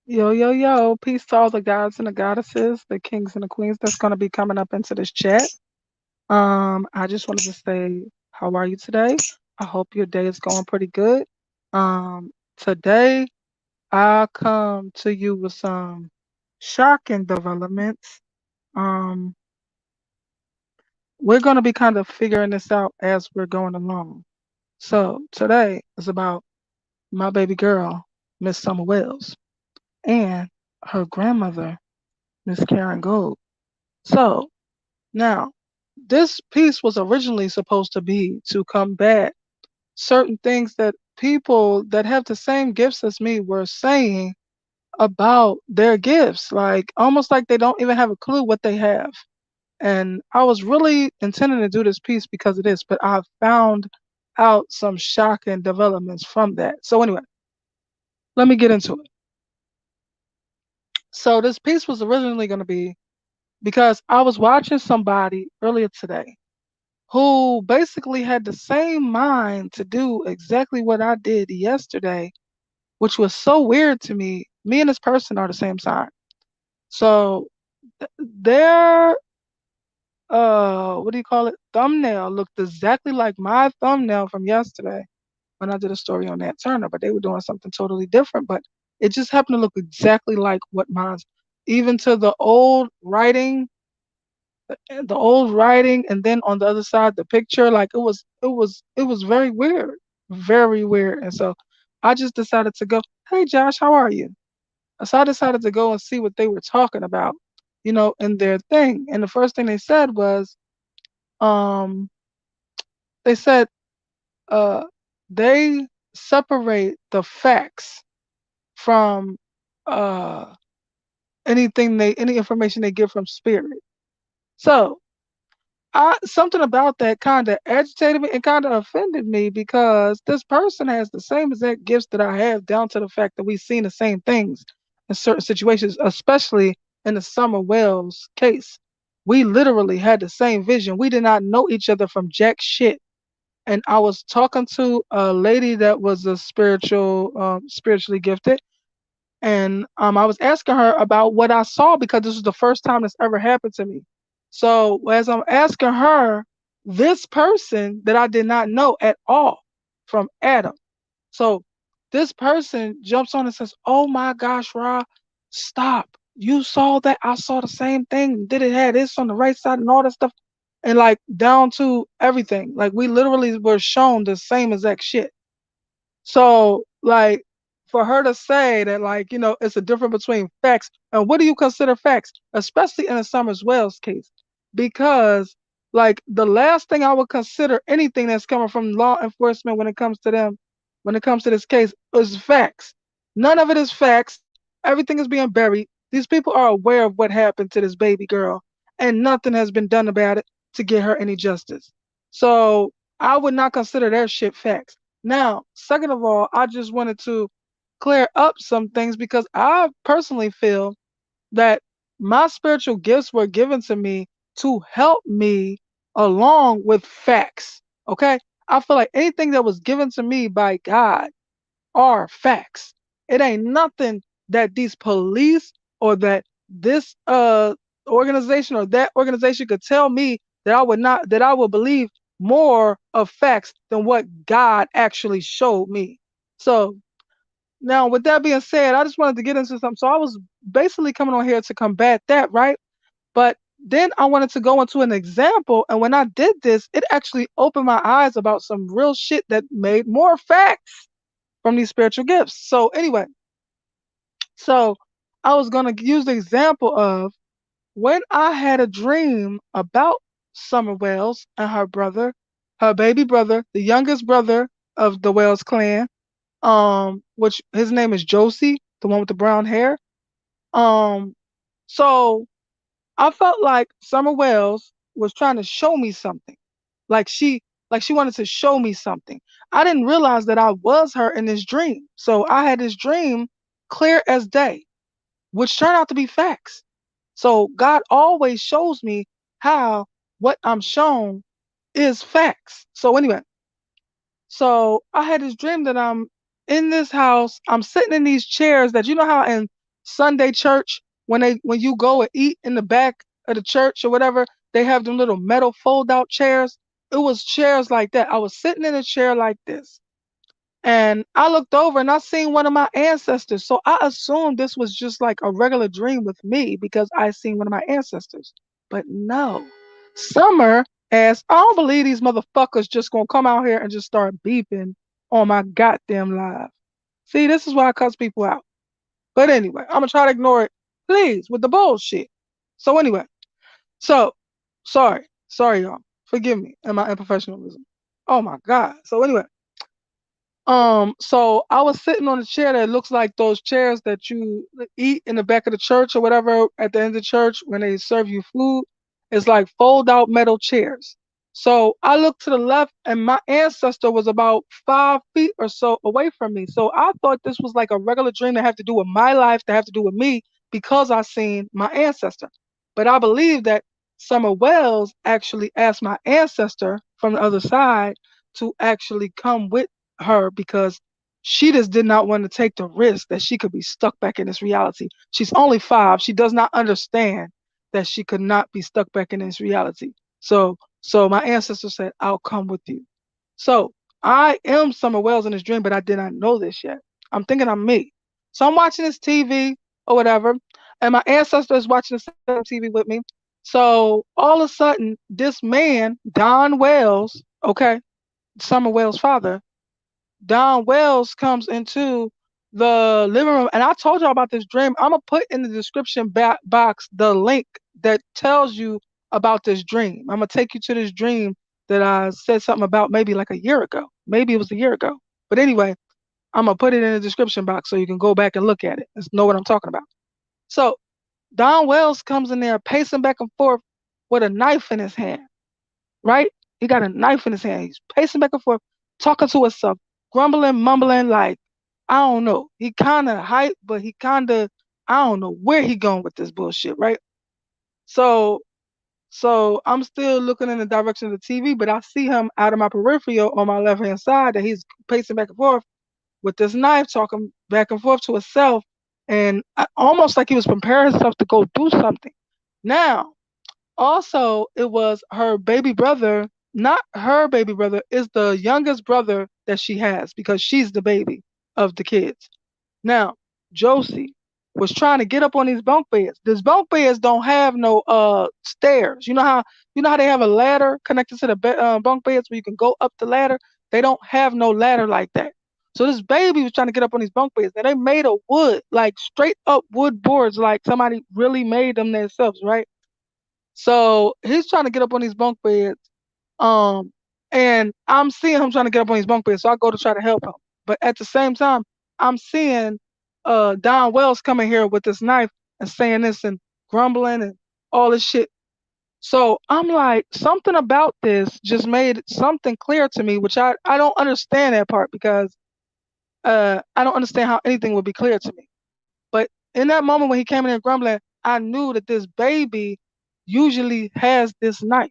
Yo, yo, yo. Peace to all the gods and the goddesses, the kings and the queens that's going to be coming up into this chat. I just wanted to say, how are you today? I hope your day is going pretty good. Today I come to you with some shocking developments. Um, we're going to be kind of figuring this out as we're going along. So today is about my baby girl, Miss Summer Wells, and her grandmother, Miss Karen Goad. So now, this piece was originally supposed to be to combat certain things that people that have the same gifts as me were saying about their gifts, like almost like they don't even have a clue what they have. And I was really intending to do this piece because of this, but I found out some shocking developments from that. So anyway, let me get into it. So this piece was originally going to be because I was watching somebody earlier today who basically had the same mind to do exactly what I did yesterday, which was so weird to me. Me and this person are the same sign. So their what do you call it? Thumbnail looked exactly like my thumbnail from yesterday when I did a story on Nat Turner, but they were doing something totally different. But it just happened to look exactly like what mine's, even to the old writing, and then on the other side the picture, like it was very weird. And so I just decided to go, hey Josh, how are you? So I decided to go and see what they were talking about, in their thing. And the first thing they said was, um they said uh they separate the facts from uh any information they get from spirit. So something about that kind of agitated me and kind of offended me because this person has the same exact gifts that I have, down to the fact that we've seen the same things in certain situations, especially in the Summer Wells case. We literally had the same vision. We did not know each other from jack shit. And I was talking to a lady that was spiritually gifted, and I was asking her about what I saw because this was the first time this ever happened to me. So as I'm asking her, this person that I did not know at all from Adam. So this person jumps on and says, "Oh my gosh, Ra, stop! You saw that? I saw the same thing. Did it have this on the right side and all that stuff?" And like down to everything, like we literally were shown the same exact shit. So, like, for her to say that, like, it's a difference between facts and what do you consider facts, especially in a Summers Wells case, because, like, the last thing I would consider anything that's coming from law enforcement when it comes to them, when it comes to this case, is facts. None of it is facts. Everything is being buried. These people are aware of what happened to this baby girl, and nothing has been done about it to get her any justice. So, I would not consider their shit facts. Now, second of all, I just wanted to clear up some things because I personally feel that my spiritual gifts were given to me to help me along with facts. Okay? I feel like anything that was given to me by God are facts. It ain't nothing that these police or that this organization or that organization could tell me that I would believe more of facts than what God actually showed me. So now with that being said, I just wanted to get into something. So I was basically coming on here to combat that, right? But then I wanted to go into an example, and when I did this, it actually opened my eyes about some real shit that made more facts from these spiritual gifts. So anyway, so I was gonna use the example of when I had a dream about Summer Wells and her brother, her baby brother, the youngest brother of the Wells clan, which his name is Josie, the one with the brown hair. Um, so I felt like Summer Wells was trying to show me something. Like she wanted to show me something. I didn't realize that I was her in this dream. So I had this dream clear as day, which turned out to be facts. So God always shows me how what I'm shown is facts. So anyway, so I had this dream that I'm in this house, I'm sitting in these chairs that, you know how in Sunday church, when you go and eat in the back of the church or whatever, they have them little metal fold out chairs. It was chairs like that. I was sitting in a chair like this. And I looked over and I seen one of my ancestors. So I assumed this was just like a regular dream with me because I seen one of my ancestors. But no. Summer asked, I don't believe these motherfuckers just gonna come out here and just start beeping on my goddamn live. See, this is why I cuss people out. But anyway, I'm gonna try to ignore it, please, with the bullshit. So anyway, so sorry, y'all. Forgive me and my unprofessionalism. Oh my God. So anyway, so I was sitting on a chair that looks like those chairs that you eat in the back of the church or whatever at the end of the church when they serve you food. It's like fold out metal chairs. So I looked to the left and my ancestor was about 5 feet or so away from me. So I thought this was like a regular dream that had to do with my life, that have to do with me because I seen my ancestor. But I believe that Summer Wells actually asked my ancestor from the other side to actually come with her because she just did not want to take the risk that she could be stuck back in this reality. She's only 5. She does not understand that she could not be stuck back in this reality. So my ancestor said, I'll come with you. So I am Summer Wells in this dream, but I did not know this yet. I'm thinking I'm me. So I'm watching this TV or whatever, and my ancestor is watching the same TV with me. So all of a sudden, this man, Don Wells, okay, Summer Wells' father, Don Wells comes into the living room, and I told y'all about this dream. I'm gonna put in the description box the link that tells you about this dream. I'm gonna take you to this dream that I said something about maybe like a year ago. Maybe it was a year ago. But anyway, I'm gonna put it in the description box so you can go back and look at it and know what I'm talking about. So Don Wells comes in there pacing back and forth with a knife in his hand, right? He got a knife in his hand. He's pacing back and forth, talking to himself, grumbling, mumbling, like, I don't know. He kind of hype, but he kind of, I don't know where he going with this bullshit, right? So, so I'm still looking in the direction of the TV, but I see him out of my peripheral on my left hand side that he's pacing back and forth with this knife, talking back and forth to himself, and almost like he was preparing himself to go do something. Now, also, it was her baby brother, not her baby brother, is the youngest brother that she has because she's the baby of the kids. Now, Josie was trying to get up on these bunk beds. These bunk beds don't have no stairs. You know how they have a ladder connected to the bunk beds where you can go up the ladder? They don't have no ladder like that. So this baby was trying to get up on these bunk beds. Now they made of wood, like straight up wood boards, like somebody really made them themselves, right? So he's trying to get up on these bunk beds. Um, and I'm seeing him trying to get up on these bunk beds, so I go to try to help him. But at the same time, I'm seeing Don Wells coming here with this knife and saying this and grumbling and all this shit. So I'm like, something about this just made something clear to me, which I don't understand that part because I don't understand how anything would be clear to me. But in that moment when he came in there grumbling, I knew that this baby usually has this knife.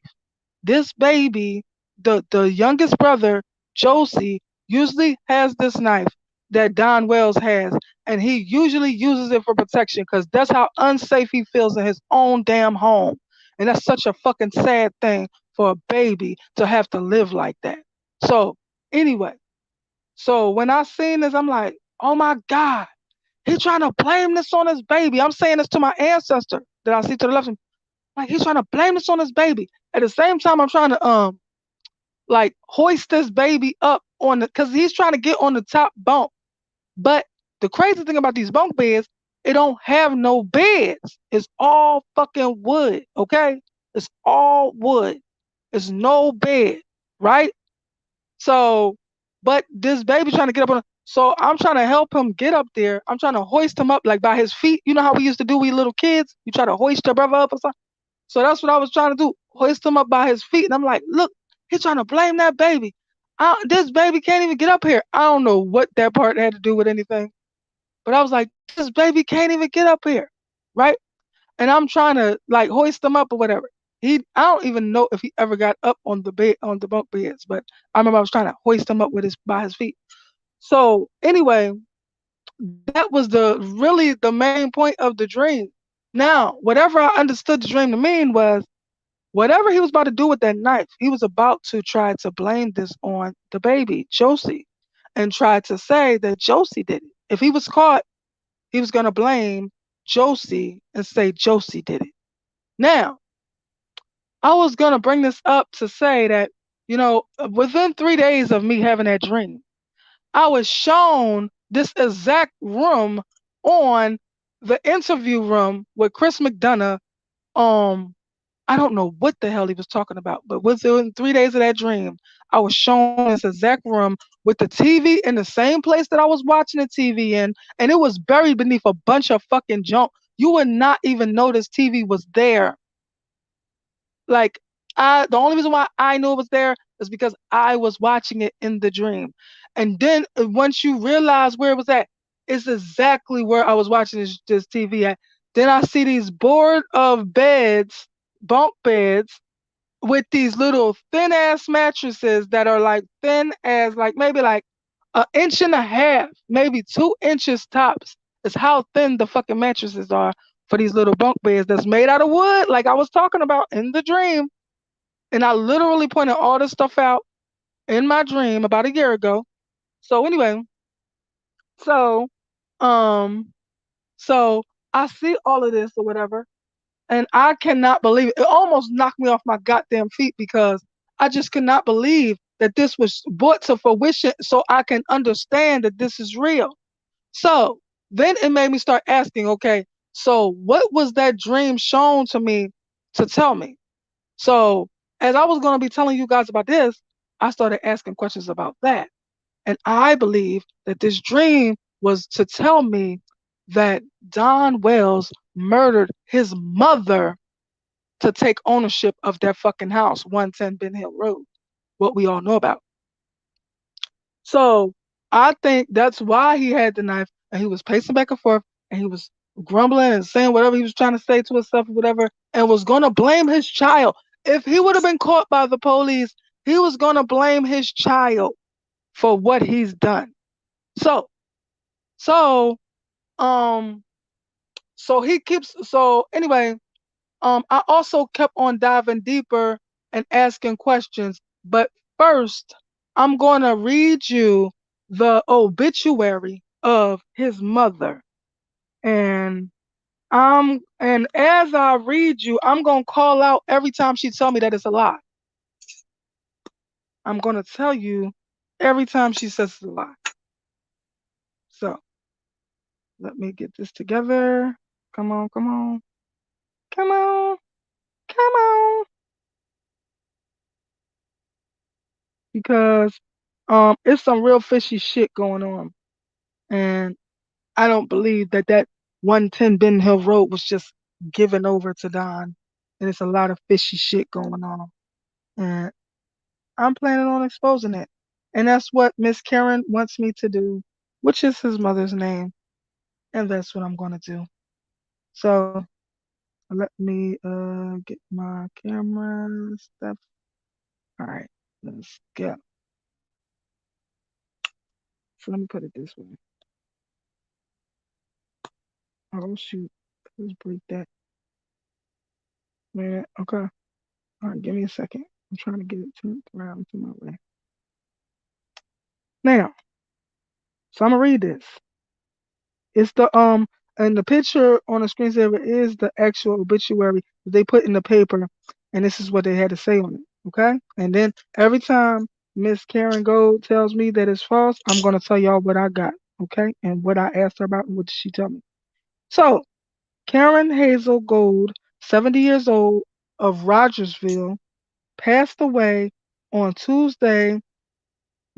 This baby, the youngest brother, Josie, usually has this knife that Don Wells has, and he usually uses it for protection because that's how unsafe he feels in his own damn home. And that's such a fucking sad thing for a baby to have to live like that. So, anyway, so when I seen this, I'm like, oh my God, he's trying to blame this on his baby. I'm saying this to my ancestor that I see to the left. Like he's trying to blame this on his baby. At the same time, I'm trying to like hoist this baby up on the because he's trying to get on the top bunk. But the crazy thing about these bunk beds, it don't have no beds. It's all fucking wood. Okay, it's all wood. It's no bed, right? So, but this baby trying to get up on. So I'm trying to help him get up there. I'm trying to hoist him up like by his feet. You know how we used to do we little kids? You try to hoist your brother up or something. So that's what I was trying to do, hoist him up by his feet. And I'm like, look, he's trying to blame that baby. This baby can't even get up here. I don't know what that part had to do with anything. But I was like, this baby can't even get up here. Right? And I'm trying to like hoist him up or whatever. I don't even know if he ever got up on the bed on the bunk beds, but I remember I was trying to hoist him up with his by his feet. So anyway, That was the really the main point of the dream. Now, whatever I understood the dream to mean was whatever he was about to do with that knife, he was about to try to blame this on the baby, Josie, and try to say that Josie did it. If he was caught, he was going to blame Josie and say Josie did it. Now, I was going to bring this up to say that, within 3 days of me having that dream, I was shown this exact room on the interview room with Chris McDonough. Um, I don't know what the hell he was talking about, but within 3 days of that dream, I was shown this exact room with the TV in the same place that I was watching the TV in, and it was buried beneath a bunch of fucking junk. You would not even notice TV was there. Like the only reason why I knew it was there is because I was watching it in the dream. And then once you realize where it was at, it's exactly where I was watching this TV at. Then I see these board of beds, bunk beds, with these little thin ass mattresses that are like thin as like maybe like an inch and a half, maybe 2 inches tops. Is how thin the fucking mattresses are for these little bunk beds that's made out of wood, like I was talking about in the dream. And I literally pointed all this stuff out in my dream about a year ago. So anyway, so um, so I see all of this or whatever, and I cannot believe it. It almost knocked me off my goddamn feet because I just could not believe that this was brought to fruition so I can understand that this is real. So then it made me start asking, okay, so what was that dream shown to me to tell me? So as I was going to be telling you guys about this, I started asking questions about that. And I believe that this dream was to tell me that Don Wells murdered his mother to take ownership of that fucking house, 110 Ben Hill Road, what we all know about. So I think that's why he had the knife and he was pacing back and forth and he was grumbling and saying whatever he was trying to say to himself or whatever and was going to blame his child. If he would have been caught by the police, he was going to blame his child for what he's done. So, so, um, so he keeps, so anyway, I also kept on diving deeper and asking questions. But first, I'm going to read you the obituary of his mother. And and as I read you, I'm going to call out every time she tell me that it's a lie. I'm going to tell you every time she says it's a lie. So let me get this together. Come on, come on, come on, come on. Because it's some real fishy shit going on. And I don't believe that 110 Ben Hill Road was just given over to Don. And it's a lot of fishy shit going on. And I'm planning on exposing it. And that's what Miss Karen wants me to do, which is his mother's name. And that's what I'm going to do. So let me get my camera stuff. All right, let's go. So let me put it this way. Oh, shoot. Let's break that. Man, okay. All right, give me a second. I'm trying to get it turned around to my way. Now, so I'm gonna read this. It's the and the picture on the screensaver is the actual obituary that they put in the paper, and this is what they had to say on it. Okay, and then every time Miss Karen Gold tells me that it's false, I'm gonna tell y'all what I got. Okay, and what I asked her about and what did she tell me. So Karen Hazel Gold, 70 years old, of Rogersville, passed away on Tuesday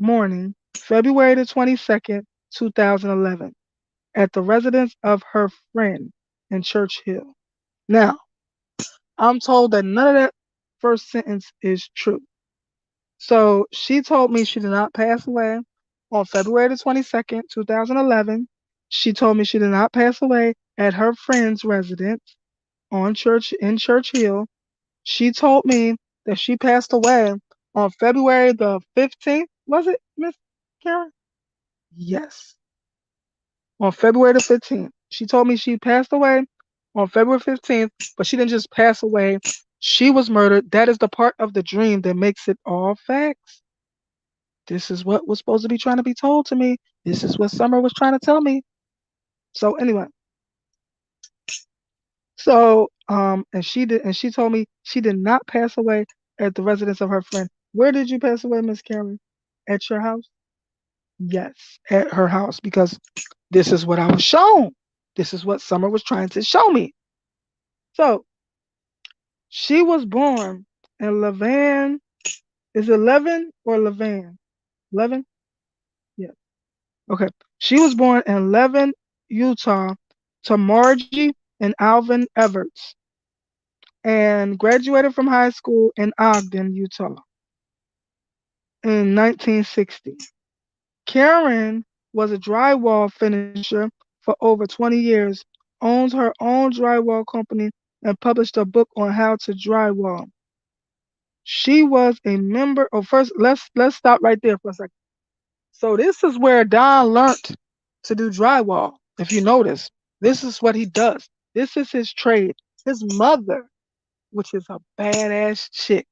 morning, February the 22nd, 2011, at the residence of her friend in Church Hill. Now, I'm told that none of that first sentence is true. So she told me she did not pass away on February the 22nd, 2011. She told me she did not pass away at her friend's residence in Church Hill. She told me that she passed away on February the 15th. Was it, Miss Karen? Yes. on February the 15th. She told me she passed away on February 15th, but she didn't just pass away. She was murdered. That is the part of the dream that makes it all facts. This is what was supposed to be trying to be told to me. This is what Summer was trying to tell me. So anyway, and she told me she did not pass away at the residence of her friend. Where did you pass away, Miss Karen? At your house? Yes, at her house, because this is what I was shown. This is what Summer was trying to show me. So she was born in Levan. Is it Levin or Levan? Levin? Yeah. Okay. She was born in Levin, Utah, to Margie and Alvin Everts, and graduated from high school in Ogden, Utah, in 1960. Karen was a drywall finisher for over 20 years, owns her own drywall company, and published a book on how to drywall. She was a member. Oh, first let's stop right there for a second. So this is where Don learned to do drywall. If you notice, this is what he does. This is his trade. His mother, which is a badass chick.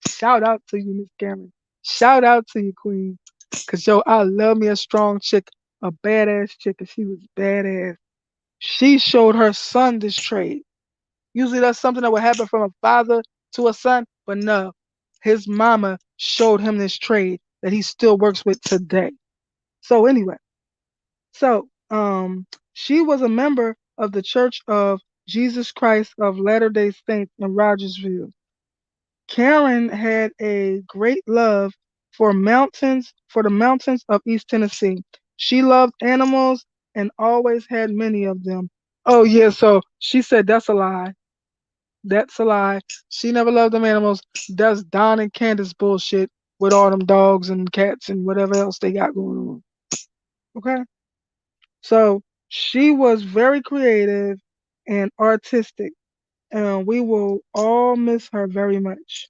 Shout out to you, Miss Cameron. Shout out to you, Queen. Cause yo, I love me a strong chick, a badass chick, and she was badass. She showed her son this trade. Usually that's something that would happen from a father to a son, but no. His mama showed him this trade that he still works with today. So anyway, she was a member of the Church of Jesus Christ of Latter-day Saints in Rogersville. Karen had a great love for the mountains of East Tennessee. She loved animals and always had many of them. Oh yeah, so she said that's a lie. That's a lie. She never loved them animals. That's Don and Candus bullshit with all them dogs and cats and whatever else they got going on. Okay? So she was very creative and artistic, and we will all miss her very much.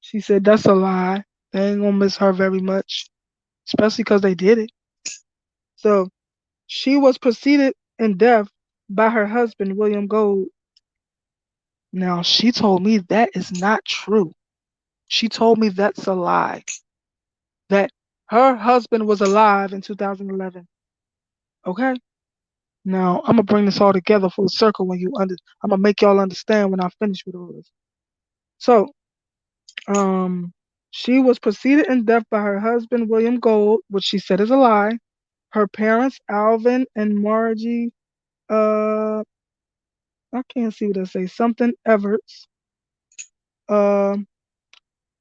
She said that's a lie. They ain't gonna miss her very much, especially because they did it. So she was preceded in death by her husband, William Goad. Now, she told me that is not true. She told me that's a lie. That her husband was alive in 2011. Okay? Now, I'm gonna bring this all together full circle when I'm gonna make y'all understand when I finish with all this. So, um, she was preceded in death by her husband, William Gold, which she said is a lie. Her parents, Alvin and Margie, I can't see what I say, something Everts. Uh,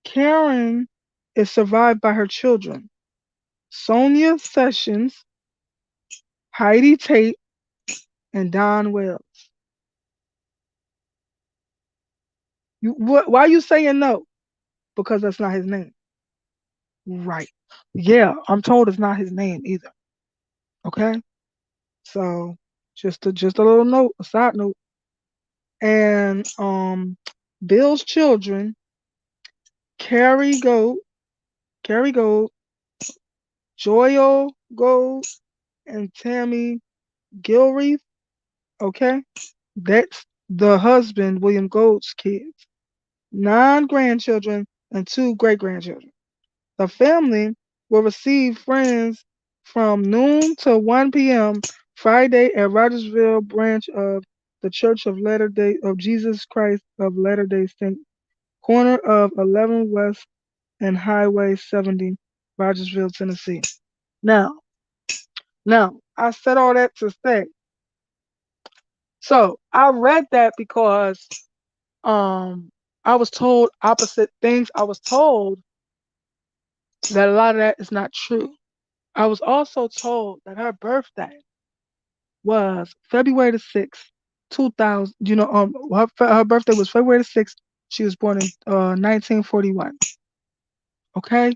Karen is survived by her children, Sonia Sessions, Heidi Tate, and Don Wells. Why are you saying no? Because that's not his name. Right. Yeah, I'm told it's not his name either. Okay? So just a little note, a side note. And Bill's children, Carrie Gold, Carrie Gold, Joyo Gold, and Tammy Gilreath. Okay? That's the husband, William Gold's kids. 9 grandchildren and 2 great-grandchildren. The family will receive friends from noon to 1 p.m. Friday at Rogersville branch of the Church of Latter Day of Jesus Christ of Latter-day Saints, corner of 11 West and Highway 70, Rogersville, Tennessee. Now, now, I said all that to say. So I read that because um I was told opposite things. I was told that a lot of that is not true. I was also told that her birthday was February the 6th, 2000. Her birthday was February the 6th. She was born in 1941. Okay?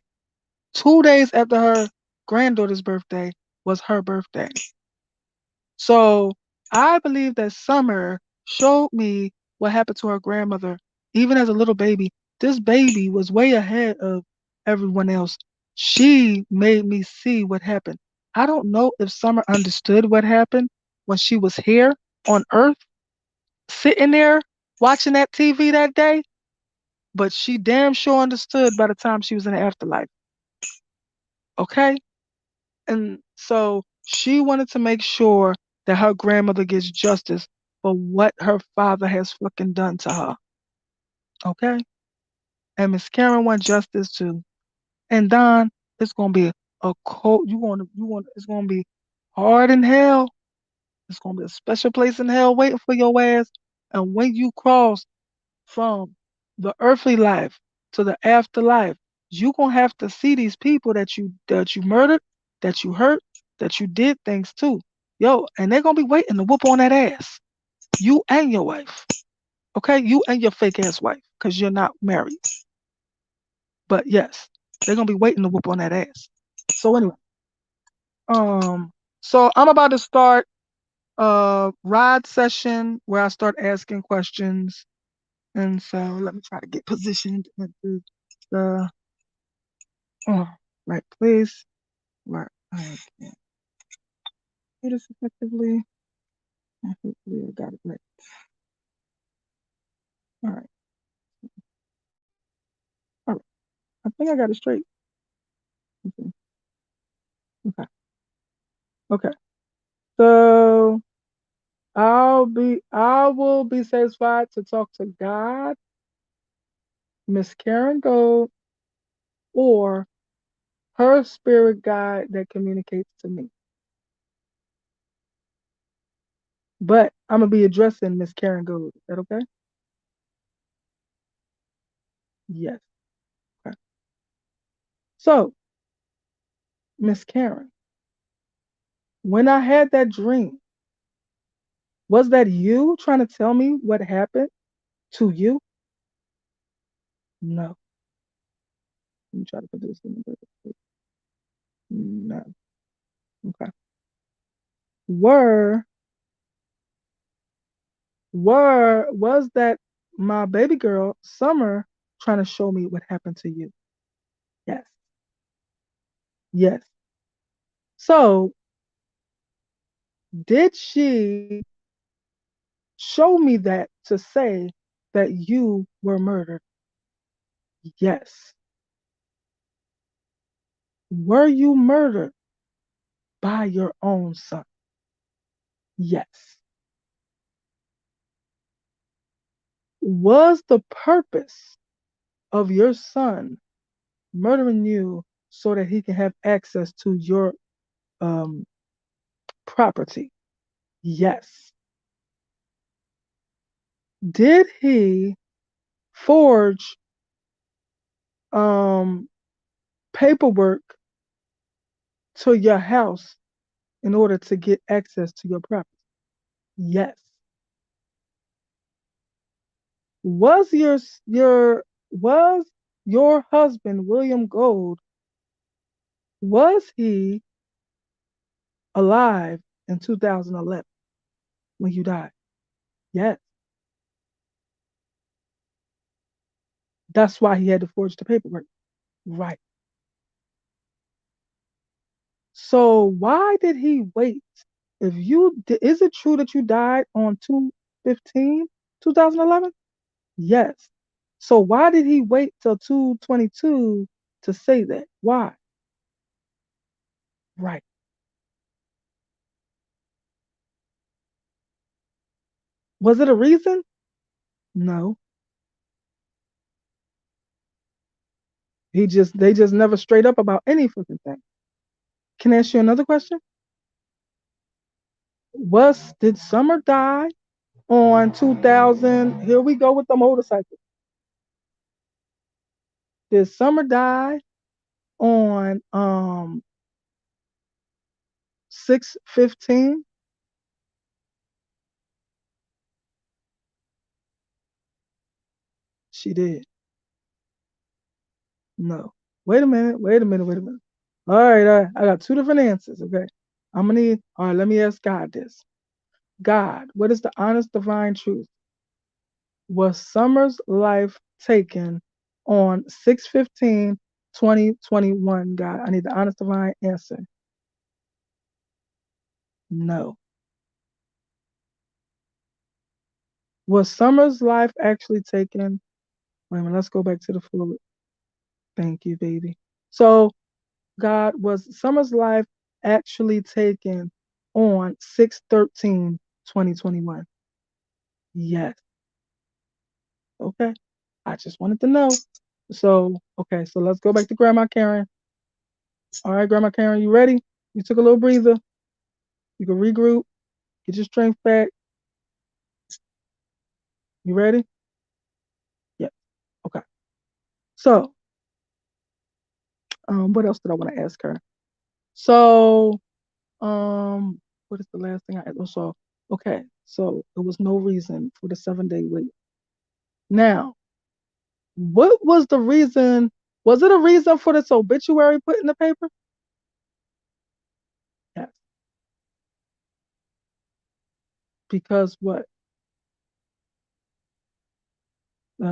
2 days after her granddaughter's birthday was her birthday. So I believe that Summer showed me what happened to her grandmother, even as a little baby. This baby was way ahead of everyone else. She made me see what happened. I don't know if Summer understood what happened when she was here on Earth, sitting there watching that TV that day, but she damn sure understood by the time she was in the afterlife. Okay? And so she wanted to make sure that her grandmother gets justice for what her father has fucking done to her. Okay? And Miss Karen wants justice too. And Don, it's gonna be a cold. It's gonna be hard in hell. It's gonna be a special place in hell waiting for your ass. And when you cross from the earthly life to the afterlife, you gonna have to see these people that you murdered, that you hurt, that you did things to. Yo, and they're gonna be waiting to whoop on that ass. You and your wife. Okay? You and your fake ass wife, because you're not married. But yes, they're gonna be waiting to whoop on that ass. So anyway, um, so I'm about to start a ride session where I start asking questions. And so let me try to get positioned into the right place where I can do this effectively. And hopefully I got it right. All right. All right. I think I got it straight. Okay. Okay. Okay. So I will be satisfied to talk to God, Miss Karen Goad, or her spirit guide that communicates to me. But I'm gonna be addressing Miss Karen Goad. Is that okay? Yes. Okay. So, Miss Karen, when I had that dream, was that you trying to tell me what happened to you? No. Let me try to put this in the no. Okay. Were was that my baby girl Summer trying to show me what happened to you? Yes. Yes. So did she show me that to say that you were murdered? Yes. Were you murdered by your own son? Yes. Was the purpose of your son murdering you so that he can have access to your um, property? Yes. Did he forge um, paperwork to your house in order to get access to your property? Yes. Was your husband William Gold, was he alive in 2011 when you died? Yes. That's why he had to forge the paperwork. Right. So why did he wait? Is it true that you died on 2/15, 2011? Yes. So why did he wait till 2/22 to say that? Why? Right. Was it a reason? No. They just never straight up about any fucking thing. Can I ask you another question? Did Summer die on 2000? Here we go with the motorcycle. Did Summer die on 6/15? She did. No. Wait a minute. Wait a minute. Wait a minute. All right. I got two different answers. Okay. I'm gonna need. All right. Let me ask God this. God, what is the honest divine truth? Was Summer's life taken on 6/15/2021? God, I need the honest divine answer. No. Was Summer's life actually taken? Wait a minute, let's go back to the fluid. Thank you, baby. So, God, was Summer's life actually taken on 6/13/2021? Yes. Okay. I just wanted to know. So, okay, so let's go back to Grandma Karen. All right, Grandma Karen, you ready? You took a little breather. You can regroup, get your strength back. You ready? Yeah. Okay. So, what else did I want to ask her? So, what is the last thing I asked? So, okay, so there was no reason for the 7 day wait. Now, what was the reason? Was it a reason for this obituary put in the paper? Yes. Because what?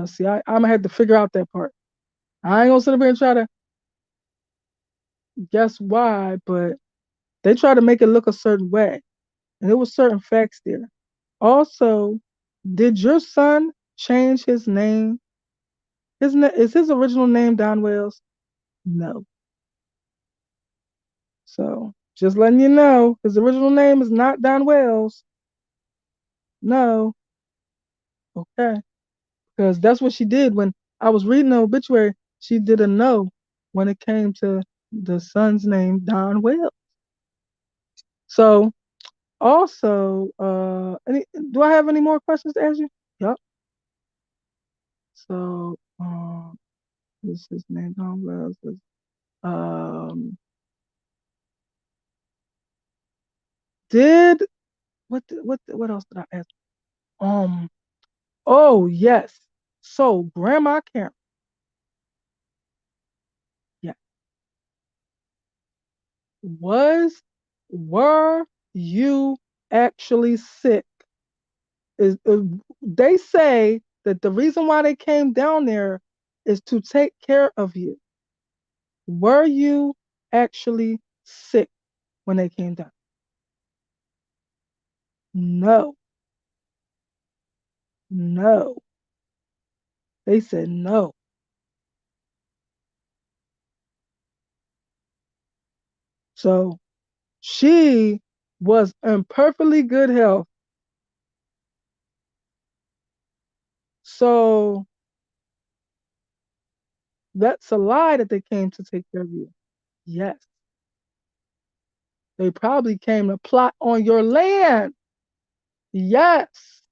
See, I'm gonna have to figure out that part. I ain't gonna sit up here and try to guess why, but they try to make it look a certain way, and there was certain facts there. Also, did your son change his name? Is his original name Don Wells? No. So just letting you know, his original name is not Don Wells. No. Okay. Because that's what she did when I was reading the obituary. She did a no when it came to the son's name, Don Wells. So also, do I have any more questions to ask you? Yep. So, is his name Don Wells? Um, did what else did I ask? Um, oh yes. So Grandma Karen, yeah, was were you actually sick? Is they say that the reason why they came down there is to take care of you. Were you actually sick when they came down? No, no. They said no. So she was in perfectly good health. So that's a lie that they came to take care of you. Yes. They probably came to plot on your land. Yes.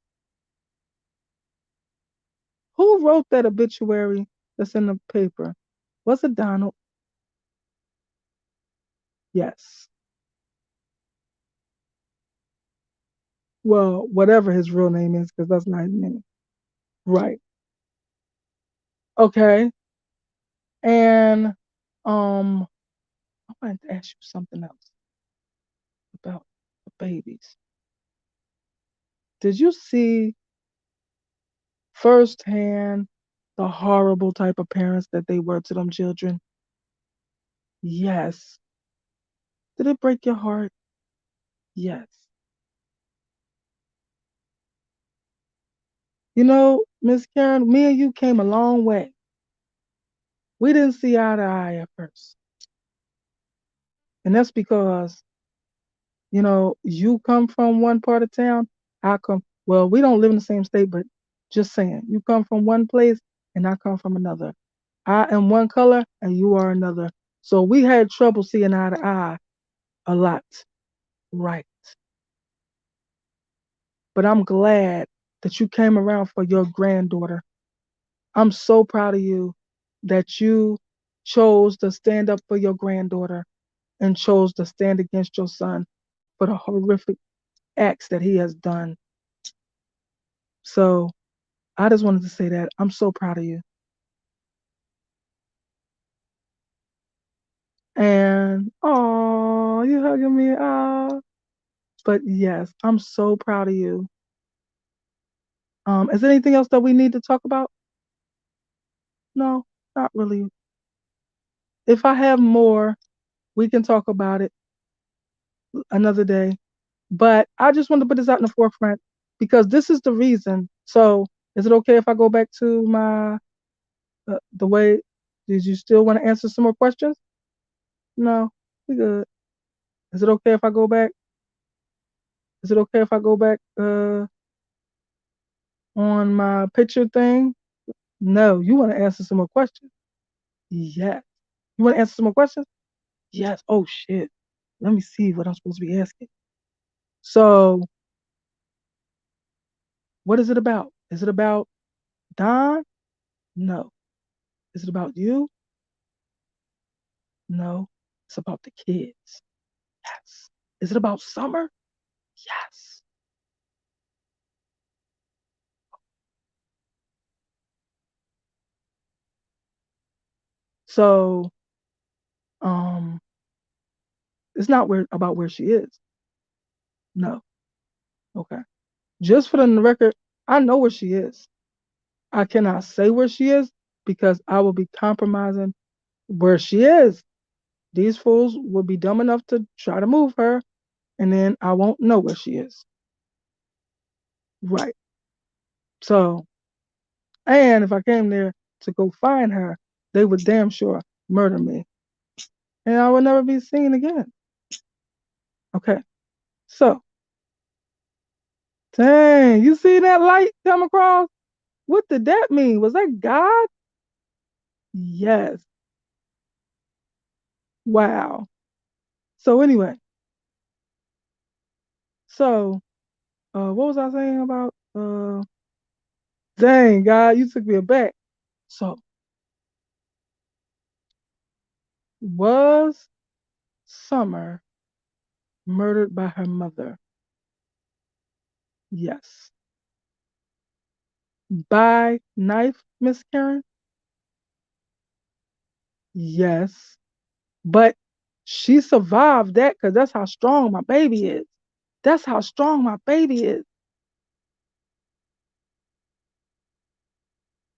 Who wrote that obituary that's in the paper? Was it Donald? Yes. Well, whatever his real name is, because that's not his name. Right. Okay. And I wanted to ask you something else about the babies. Did you see firsthand the horrible type of parents that they were to them children? Yes. Did it break your heart? Yes. You know, Miss Karen, me and you came a long way. We didn't see eye to eye at first. And that's because, you come from one part of town, I come, well, we don't live in the same state, but just saying, you come from one place and I come from another. I am one color and you are another. So we had trouble seeing eye to eye a lot. Right. But I'm glad that you came around for your granddaughter. I'm so proud of you that you chose to stand up for your granddaughter and chose to stand against your son for the horrific acts that he has done. So I just wanted to say that I'm so proud of you. And oh, you hugging me. But yes, I'm so proud of you. Is there anything else that we need to talk about? No, not really. If I have more, we can talk about it another day. But I just wanted to put this out in the forefront because this is the reason. So, is it okay if I go back to my the way? Did you still want to answer some more questions? No, we good. Is it okay if I go back? Is it okay if I go back on my picture thing? No, you want to answer some more questions? Yes. You want to answer some more questions? Yes. Oh shit. Let me see what I'm supposed to be asking. So, what is it about? Is it about Don? No. Is it about you? No. It's about the kids. Yes. Is it about Summer? Yes. So, um, it's not about where she is. No. Okay. Just for the record, I know where she is. I cannot say where she is because I will be compromising where she is. These fools will be dumb enough to try to move her, and then I won't know where she is. Right. So, and if I came there to go find her, they would damn sure murder me, and I would never be seen again. Okay. So, dang, you see that light come across? What did that mean? Was that God? Yes. Wow. So anyway, so what was I saying about dang God, you took me aback. So was Summer murdered by her mother? Yes. By knife, Miss Karen? Yes. But she survived that because that's how strong my baby is. That's how strong my baby is.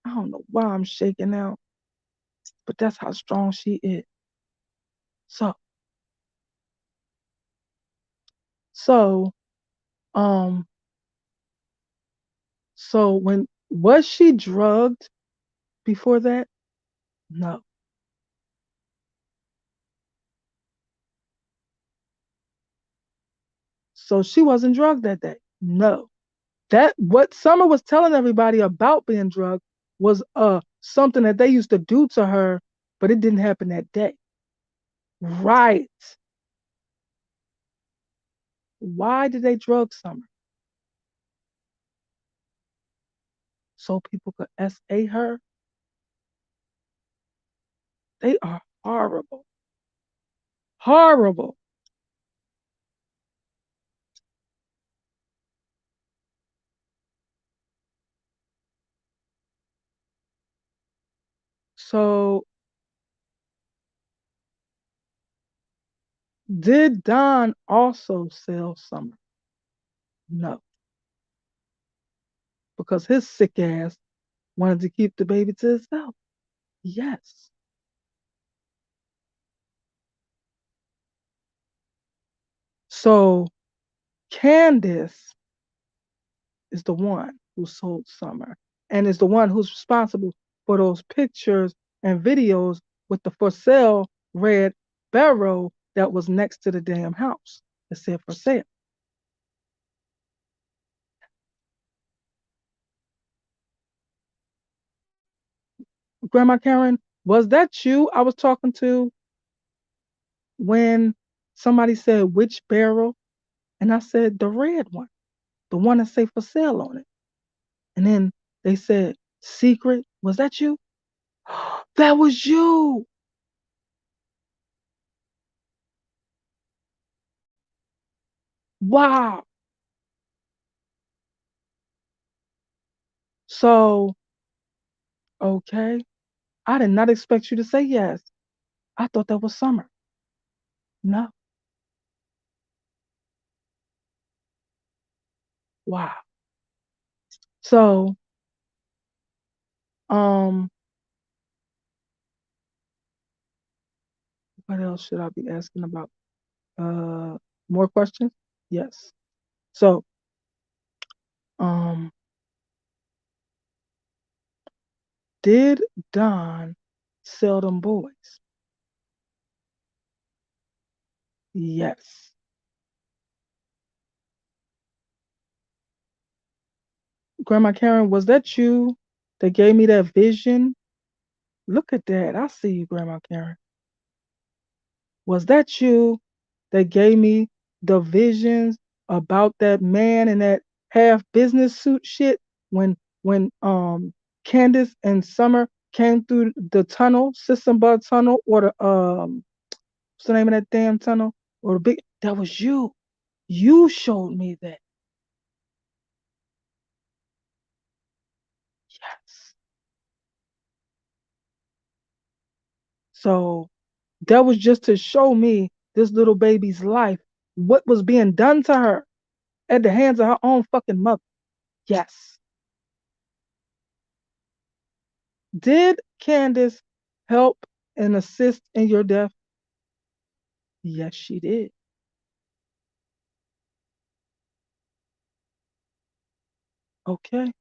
I don't know why I'm shaking out, but that's how strong she is. So, so, um, so when was she drugged before that? No. So she wasn't drugged that day. No. That what Summer was telling everybody about being drugged was something that they used to do to her, but it didn't happen that day. Right. Why did they drug Summer? So people could SA her? They are horrible. Horrible. So did Don also sell Summer? No, because his sick ass wanted to keep the baby to himself. Yes. So Candus is the one who sold Summer and is the one who's responsible for those pictures and videos with the for sale red barrel that was next to the damn house that said for sale. Grandma Karen, was that you I was talking to when somebody said which barrel? And I said the red one, the one that say for sale on it. And then they said secret. Was that you? That was you. Wow. So, okay. I did not expect you to say yes. I thought that was Summer. No. Wow. So, um, what else should I be asking about? Uh, more questions? Yes. So, um, did Don sell them boys? Yes. Grandma Karen, was that you that gave me that vision? Look at that. I see you, Grandma Karen. Was that you that gave me the visions about that man in that half business suit shit when Candus and Summer came through the tunnel, System Bug tunnel, or the what's the name of that damn tunnel? Or the big that was you. You showed me that. Yes. So that was just to show me this little baby's life, what was being done to her at the hands of her own fucking mother. Yes. Did Candace help and assist in your death? Yes, she did. Okay.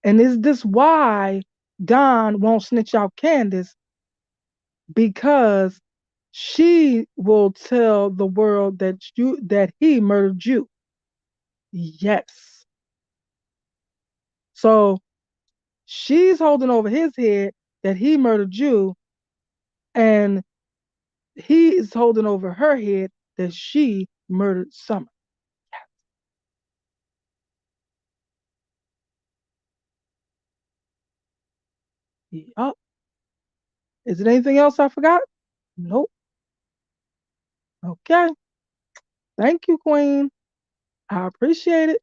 And is this why Don won't snitch out Candace? Because she will tell the world that he murdered you. Yes. So she's holding over his head that he murdered you, and he is holding over her head that she murdered Summer. Yup. Is it anything else I forgot? Nope. Okay. Thank you, Queen. I appreciate it.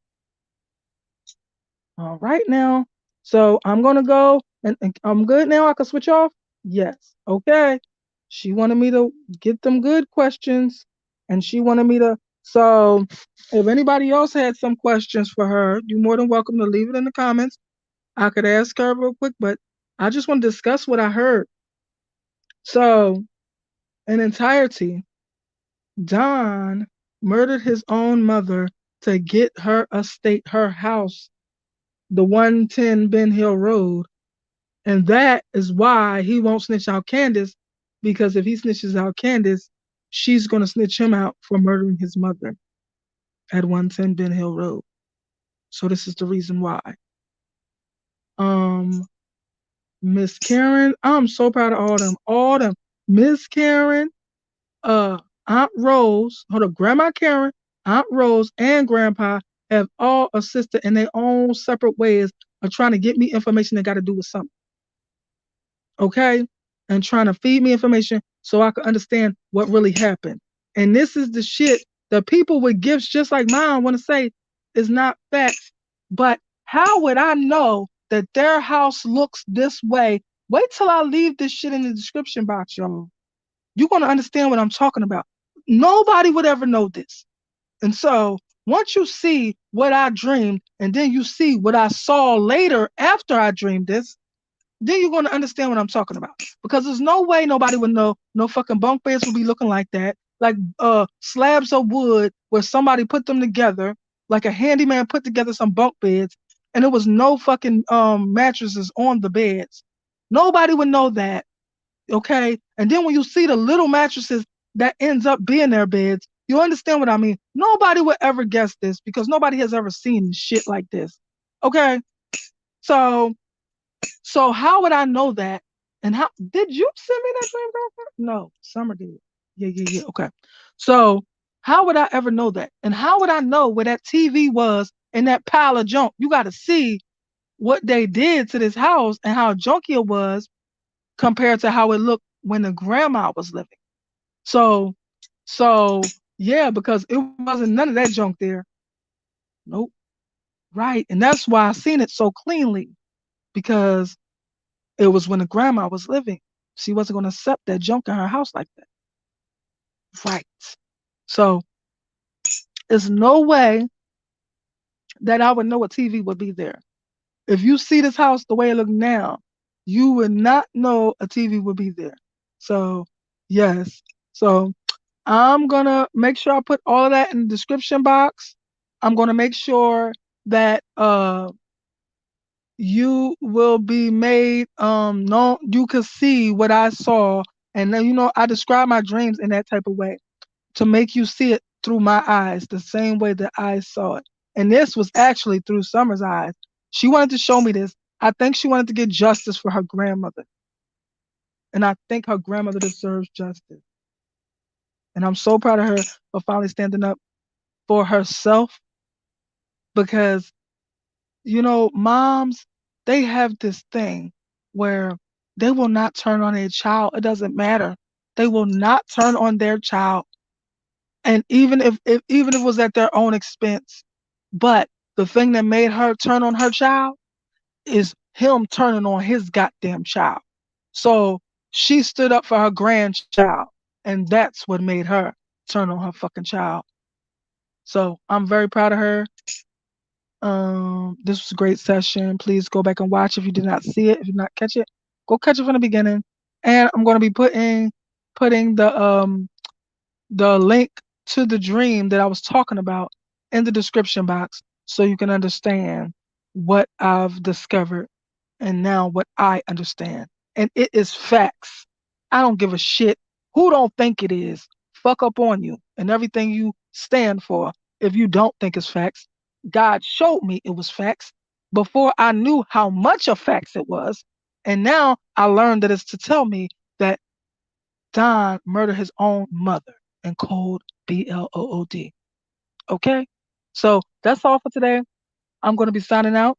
All right now. So I'm gonna go and I'm good now. I can switch off? Yes. Okay. She wanted me to get them good questions and she wanted me to so if anybody else had some questions for her, you're more than welcome to leave it in the comments. I could ask her real quick, but I just want to discuss what I heard. So in entirety, Don murdered his own mother to get her estate, her house, the 110 Ben Hill Road. And that is why he won't snitch out Candace, because if he snitches out Candace, she's going to snitch him out for murdering his mother at 110 Ben Hill Road. So this is the reason why. Um, Miss Karen, I'm so proud of all them. All them. Miss Karen, uh, Aunt Rose, hold up, Grandma Karen, Aunt Rose, and Grandpa have all assisted in their own separate ways of trying to get me information that got to do with something. Okay? And trying to feed me information so I can understand what really happened. And this is the shit that people with gifts just like mine want to say is not facts. But how would I know that their house looks this way? Wait till I leave this shit in the description box, y'all. You're going to understand what I'm talking about. Nobody would ever know this. And so once you see what I dreamed and then you see what I saw later after I dreamed this, then you're going to understand what I'm talking about. Because there's no way nobody would know no fucking bunk beds would be looking like that. Like slabs of wood where somebody put them together, like a handyman put together some bunk beds, and there was no fucking mattresses on the beds. Nobody would know that. Okay. And then when you see the little mattresses that ends up being their beds, you understand what I mean. Nobody would ever guess this because nobody has ever seen shit like this. Okay. So how would I know that? And how did you send me that dream, girlfriend? No, Summer did. Yeah. Okay. So how would I ever know that? And how would I know where that TV was in that pile of junk? You got to see what they did to this house and how junky it was compared to how it looked when the grandma was living. So, so yeah, because it wasn't none of that junk there. Nope. Right. And that's why I seen it so cleanly because it was when the grandma was living. She wasn't going to accept that junk in her house like that. Right. So there's no way that I would know a TV would be there. If you see this house the way it looks now, you would not know a TV would be there. So, yes. So I'm going to make sure I put all of that in the description box. I'm gonna make sure that you will be made known. You can see what I saw, and then I describe my dreams in that type of way to make you see it through my eyes, the same way that I saw it. And this was actually through Summer's eyes. She wanted to show me this. I think she wanted to get justice for her grandmother, and I think her grandmother deserves justice. And I'm so proud of her for finally standing up for herself because moms, they have this thing where they will not turn on their child. It doesn't matter. They will not turn on their child. And even if it was at their own expense. But the thing that made her turn on her child is him turning on his goddamn child. So she stood up for her grandchild, and that's what made her turn on her fucking child. So I'm very proud of her. This was a great session. Please go back and watch if you did not see it. If you did not catch it, go catch it from the beginning. And I'm going to be putting the link to the dream that I was talking about in the description box so you can understand what I've discovered and now what I understand. And it is facts. I don't give a shit who don't think it is. Fuck up on you and everything you stand for if you don't think it's facts. God showed me it was facts before I knew how much of facts it was. And now I learned that it's to tell me that Don murdered his own mother in cold BLOOD. Okay? So that's all for today. I'm going to be signing out.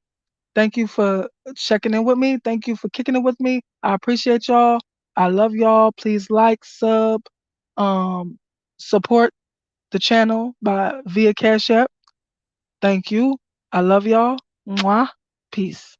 Thank you for checking in with me. Thank you for kicking it with me. I appreciate y'all. I love y'all. Please like, um, support the channel by via Cash App. Thank you. I love y'all. Mwah. Peace.